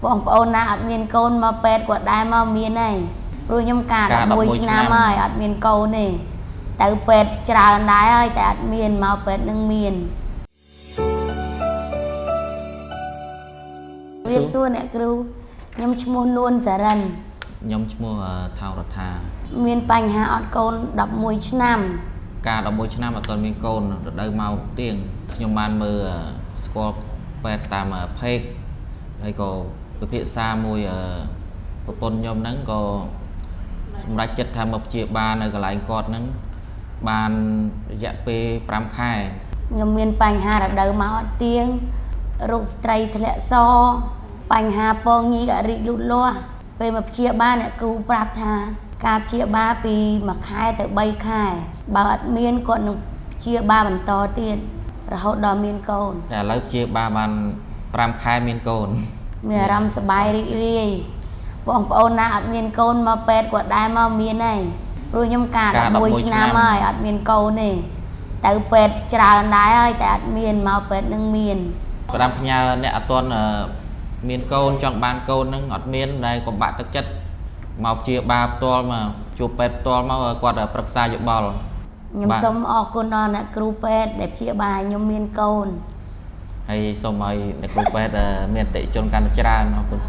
បងប្អូនណាអត់មានកូនមកពេទ្យគាត់ដែរមកមានហើយព្រោះខ្ញុំការ11ឆ្នាំហើយអត់មានកូនទេទៅពេទ្យច្រើនដែរហើយតែអត់មានមកពេទ្យនឹងមានវាសួរអ្នកគ្រូខ្ញុំឈ្មោះនួនសារិនខ្ញុំឈ្មោះថៅរដ្ឋាមានបញ្ហាអត់កូន11ឆ្នាំការ11ឆ្នាំអត់ទាន់មានកូនរដូវមកទៀងខ្ញុំបានមើលស្គាល់ពេទ្យតាមផេកហើយក៏ពិភាក្សាមួយប្រពន្ធខ្ញុំហ្នឹងក៏សម្រាប់ចិត្តថាមកព្យាបាលនៅកន្លែងគាត់ហ្នឹងបានរយៈពេល5ខែខ្ញុំមានបញ្ហារដូវមកអត់ទៀងរោគស្ត្រីធ្លាក់សបញ្ហាពងញីអរិចលូតលាស់ពេលមកព្យាបាលអ្នកគ្រូប្រាប់ថាការព្យាបាលពី1ខែទៅ3ខែបើអត់មានគាត់នឹងព្យាបាលបន្តទៀតរហូតដល់មានកូនតែឥឡូវព្យាបាលបាន5ខែមានកូនមានអារម្មណ៍សប្បាយរីករាយបងប្អូនណាអត់មានកូនមកពេទ្យគាត់ដែរមកមានហើយព្រោះខ្ញុំការ11ឆ្នាំហើយអត់មានកូនទេទៅពេទ្យច្រើនដែរហើយតែអត់មានមកពេទ្យនឹងមានផ្ដាំផ្ញើអ្នកអត់ទាន់មានកូនចង់បានកូននឹងអត់មានដែលពិបាកទឹកចិត្តមកព្យាបាលផ្ទាល់មកជួបពេទ្យផ្ទាល់មកគាត់ប្រឹក្សាយោបល់ខ្ញុំសូមអរគុណដល់អ្នកគ្រូពេទ្យដែលព្យាបាលខ្ញុំមានកូនហើយសូមឲ្យអ្នកគ្រូពេទ្យមានអតិថិជនកាន់តែច្រើនអរគុណ